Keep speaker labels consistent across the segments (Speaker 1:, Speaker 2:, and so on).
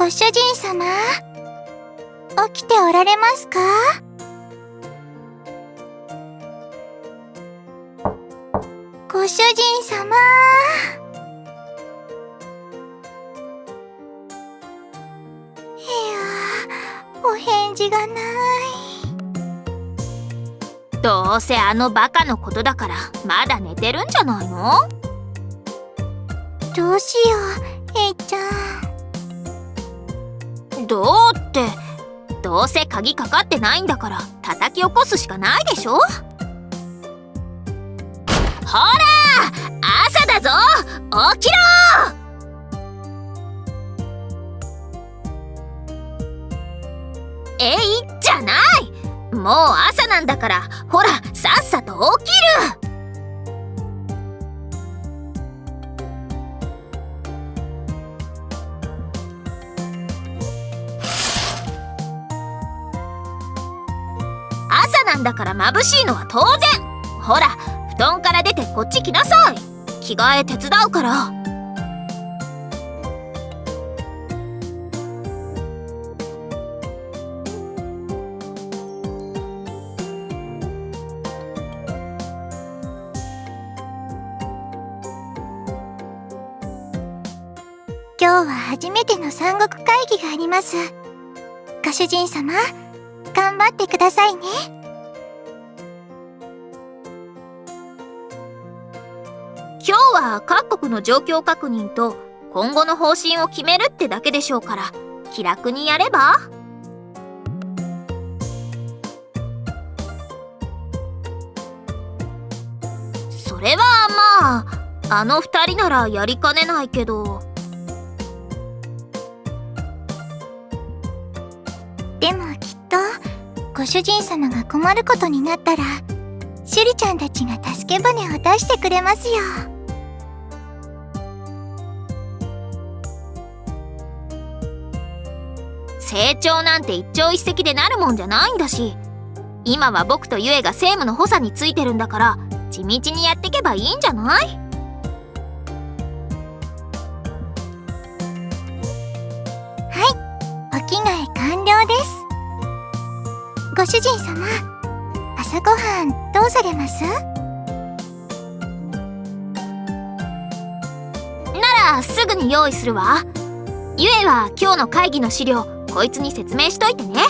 Speaker 1: ご主人様、起きておられますか？ご主人様。いや、お返事がない。
Speaker 2: どうせあのバカのことだからまだ寝てるんじゃないの？
Speaker 1: どうしよう、ヘイちゃ
Speaker 2: ん。どうって、どうせ鍵かかってないんだから叩き起こすしかないでしょ。ほら、朝だぞ、起きろ！えいじゃない、もう朝なんだから、ほらさっさと起きる。朝なんだから眩しいのは当然。ほら、布団から出てこっち来なさい。着替え手伝うから。
Speaker 1: 今日は初めての三国会議があります。ご主人様、頑張ってくださいね。
Speaker 2: 今日は各国の状況確認と今後の方針を決めるってだけでしょうから、気楽にやれば？それはまあ、あの二人ならやりかねないけど。
Speaker 1: でもきっとご主人様が困ることになったら、シュリちゃんたちが助け舟を出してくれますよ。
Speaker 2: 成長なんて一朝一夕でなるもんじゃないんだし、今は僕とユエが政務の補佐についてるんだから、地道にやってけばいいんじゃない？
Speaker 1: はい、お着替え完了です。ご主人様、朝ごはんどうされます？
Speaker 2: ならすぐに用意するわ。ユエは今日の会議の資料、こいつに説明しといてね。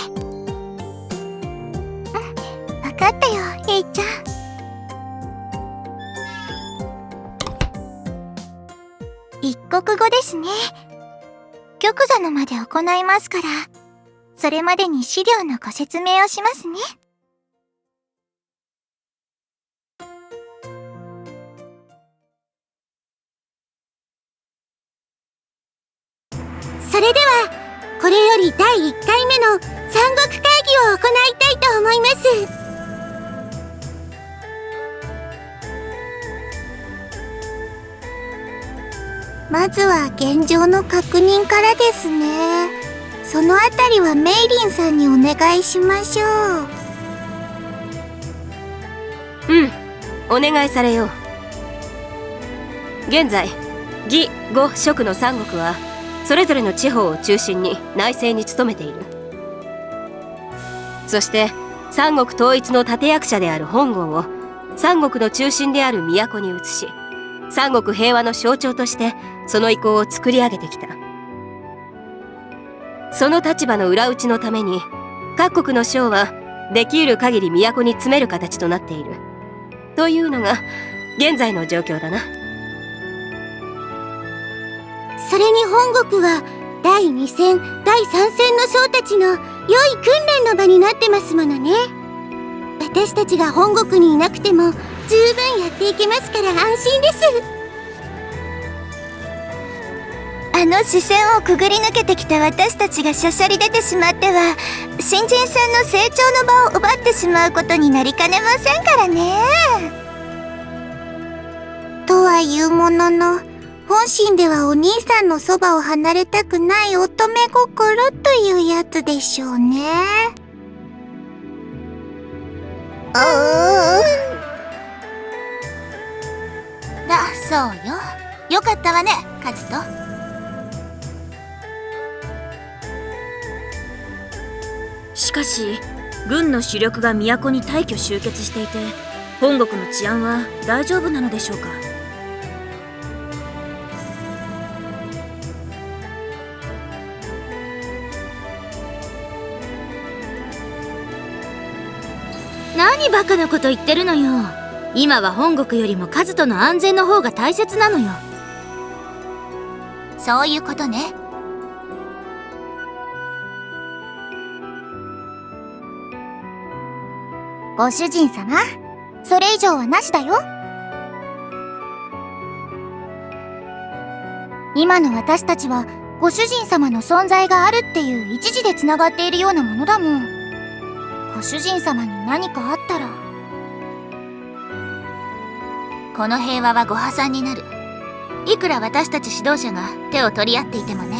Speaker 1: わかったよ、ヘイちゃん。一国語ですね。玉座の間で行いますから、それまでに資料のご説明をしますね。それでは、これより第1回目の三国会議を行いたいと思います。まずは現状の確認からですね。そのあたりはメイリンさんにお願いしましょ
Speaker 3: う。お願いされよう。現在、魏、呉、蜀の三国はそれぞれの地方を中心に内政に努めている。そして三国統一の立役者である本郷を三国の中心である都に移し、三国平和の象徴としてその意向を作り上げてきた。その立場の裏打ちのために、各国の将はできうる限り都に詰める形となっているというのが現在の状況だな。
Speaker 1: それに本国は第2戦第3戦の将たちの良い訓練の場になってますものね。私たちが本国にいなくても十分やっていけますから安心です。あの視線をくぐり抜けてきた私たちがしゃしゃり出てしまっては、新人さんの成長の場を奪ってしまうことになりかねませんからね。とはいうものの、本心ではお兄さんのそばを離れたくない乙女心というやつでしょうね。そうよ。よかったわね、カズト。
Speaker 4: しかし軍の主力が都に大挙集結していて、本国の治安は大丈夫なのでしょうか。
Speaker 5: 何バカなこと言ってるのよ。今は本国よりも数との安全の方が大切なのよ。
Speaker 2: そういうことね。
Speaker 1: ご主人様、それ以上はなしだよ。今の私たちはご主人様の存在があるっていう一時でつながっているようなものだもん。ご主人様に何かあったら
Speaker 2: この平和はご破産になる。いくら私たち指導者が手を取り合っていてもね。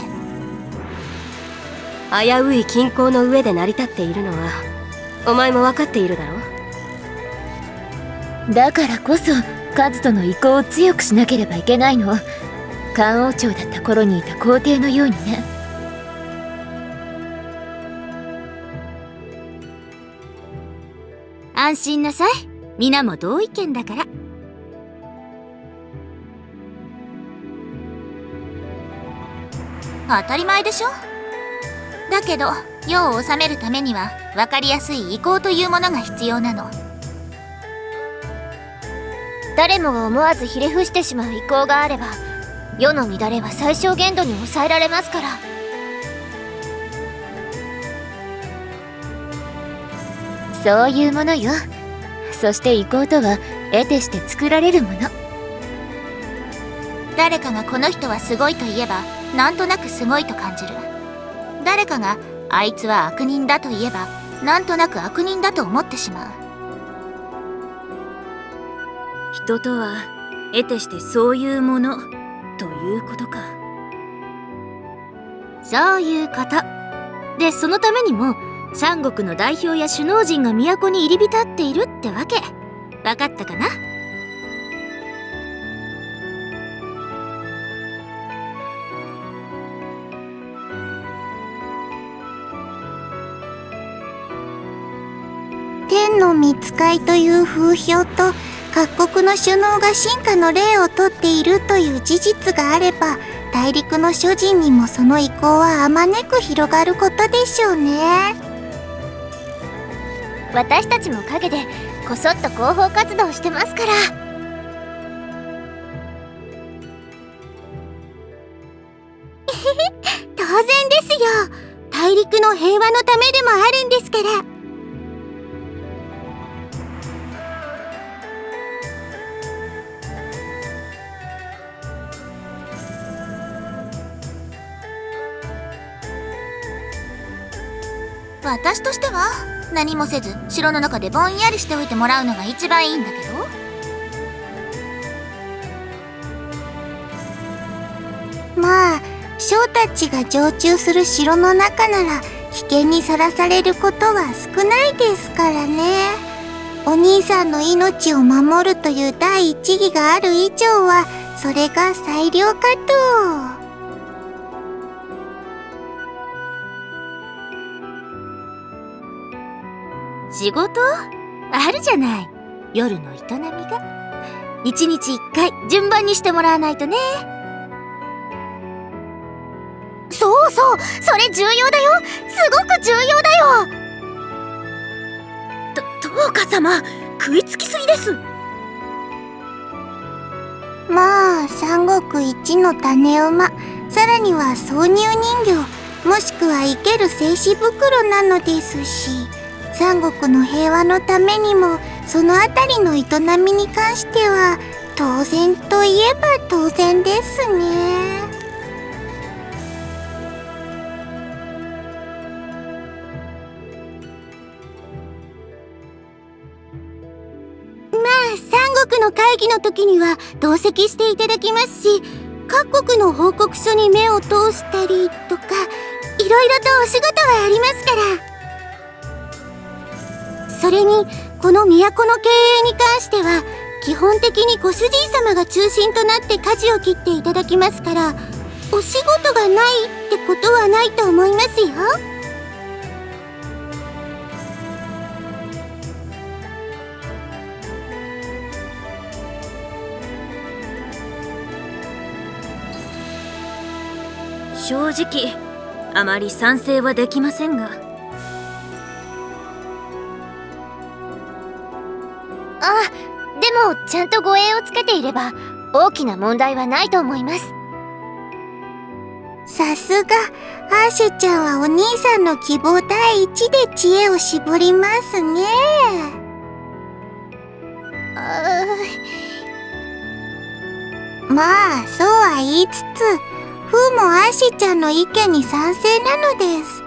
Speaker 3: 危うい均衡の上で成り立っているのはお前も分かっているだろう。
Speaker 5: だからこそカズとの意向を強くしなければいけないの。漢王朝だった頃にいた皇帝のようにね。安心なさい。皆も同意見だから。
Speaker 2: 当たり前でしょ。だけど世を治めるためには分かりやすい意向というものが必要なの。
Speaker 1: 誰もが思わずひれ伏してしまう意向があれば、世の乱れは最小限度に抑えられますから。
Speaker 5: そういうものよ。そして意向とは得てして作られるもの。
Speaker 2: 誰かがこの人はすごいと言えばなんとなくすごいと感じる。誰かがあいつは悪人だと言えばなんとなく悪人だと思ってしまう。
Speaker 4: 人とは得てしてそういうものということか。
Speaker 5: そういうことで、そのためにも三国の代表や首脳陣が都に入り浸っているってわけ。わかったかな？
Speaker 1: 天の御使いという風評と各国の首脳が進化の例をとっているという事実があれば、大陸の諸人にもその意向はあまねく広がることでしょうね。私たちも陰でこそっと広報活動してますから。当然ですよ。大陸の平和のためでもあるんですから。
Speaker 2: 私としては何もせず城の中でぼんやりしておいてもらうのが一番いいんだけど。
Speaker 1: まあ将たちが常駐する城の中なら危険にさらされることは少ないですからね。お兄さんの命を守るという第一義がある以上はそれが最良かと。
Speaker 5: 仕事あるじゃない。夜の営みが1日1回順番にしてもらわないとね。
Speaker 1: そうそう、それ重要だよ。すごく重要だよ。
Speaker 4: 東花様、食いつきすぎです。
Speaker 1: まあ三国一の種馬、さらには挿入人形、もしくは生ける精子袋なのですし、三国の平和のためにもそのあたりの営みに関しては当然といえば当然ですね。三国の会議の時には同席していただきますし、各国の報告書に目を通したりとか、いろいろとお仕事はありますから。それにこの都の経営に関しては基本的にご主人様が中心となって舵を切っていただきますから、お仕事がないってことはないと思いますよ。
Speaker 4: 正直あまり賛成はできませんが。
Speaker 2: でもちゃんと護衛をつけていれば大きな問題はないと思います。
Speaker 1: さすが、アーシュちゃんはお兄さんの希望第一で知恵を絞りますね。まあ、そうは言いつつ、フーもアーシュちゃんの意見に賛成なのです。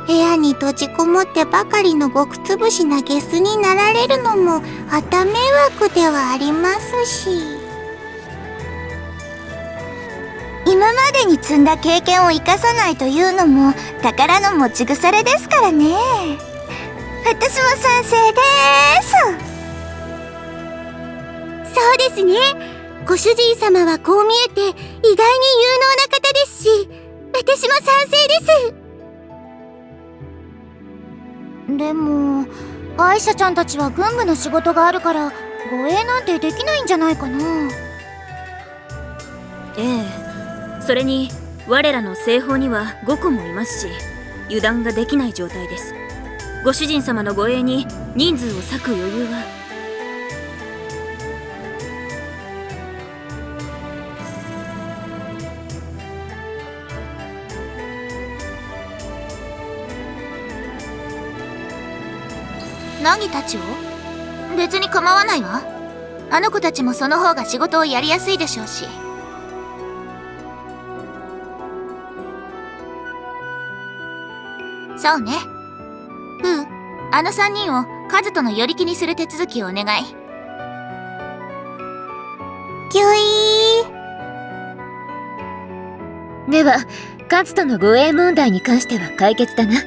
Speaker 1: 部屋に閉じこもってばかりの極つぶしなゲスになられるのもはた迷惑ではありますし、今までに積んだ経験を生かさないというのも宝の持ち腐れですからね。私も賛成です。そうですね。ご主人様はこう見えて意外に有能な方ですし、私も賛成です。でもアイシャちゃんたちは軍務の仕事があるから護衛なんてできないんじゃないかな。
Speaker 4: ええ。それに我らの西方には5個もいますし、油断ができない状態です。ご主人様の護衛に人数を割く余裕は。
Speaker 2: ナギたちを？別に構わないわ。あの子たちもその方が仕事をやりやすいでしょうし。そうね。あの3人をカズとの寄り気にする手続きをお願い。
Speaker 1: キュイー。
Speaker 5: ではカズとの護衛問題に関しては解決だな。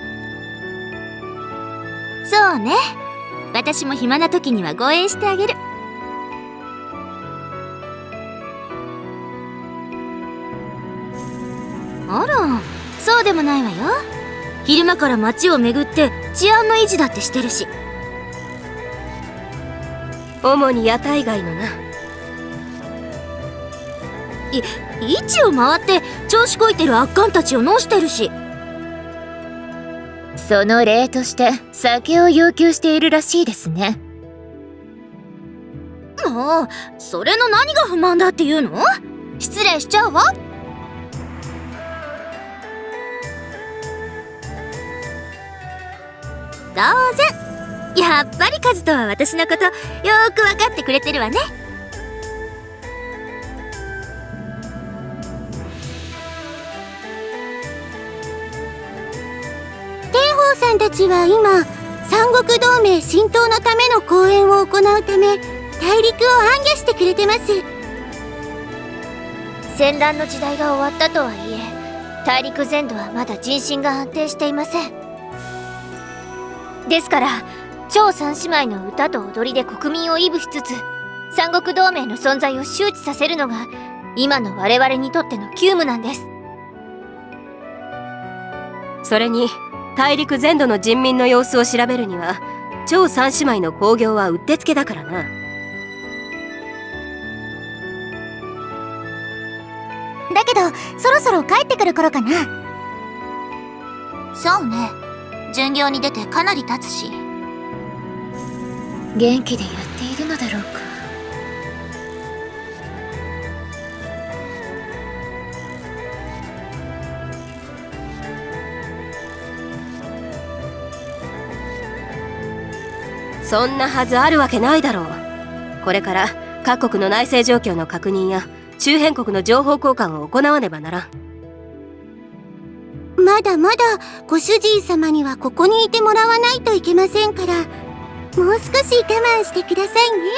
Speaker 2: そうね。私も暇な時には護衛してあげる。あら、そうでもないわよ。
Speaker 5: 昼間から街を巡って治安の維持だってしてるし。
Speaker 3: 主に屋台街のな。
Speaker 5: 位置を回って調子こいてる悪漢たちをのしてるし。その例として酒を要求しているらしいですね。
Speaker 2: もうそれの何が不満だっていうの？失礼しちゃうわ。
Speaker 5: 当然。やっぱりカズとは私のことよーく分かってくれてるわね。
Speaker 1: 天宝さんたちは今三国同盟浸透のための講演を行うため大陸を行脚してくれてます。
Speaker 2: 戦乱の時代が終わったとはいえ、大陸全土はまだ人心が安定していません。ですから超三姉妹の歌と踊りで国民を鼓舞しつつ三国同盟の存在を周知させるのが今の我々にとっての急務なんです。
Speaker 3: それに大陸全土の人民の様子を調べるには超三姉妹の興行はうってつけだからな。
Speaker 1: だけどそろそろ帰ってくる頃かな。
Speaker 2: そうね。巡業に出てかなり経つし。
Speaker 5: 元気でやっているのだろうか。
Speaker 3: そんなはずあるわけないだろう。これから各国の内政状況の確認や周辺国の情報交換を行わねばならん。
Speaker 1: まだまだご主人様にはここにいてもらわないといけませんから、もう少し我慢してくださいね。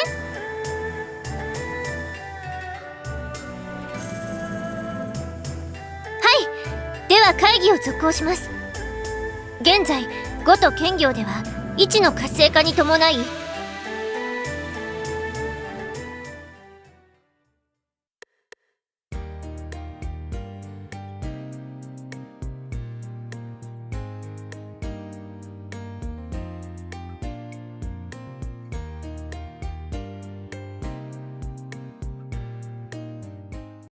Speaker 2: では会議を続行します。現在呉と兼業では位置の活性化に伴い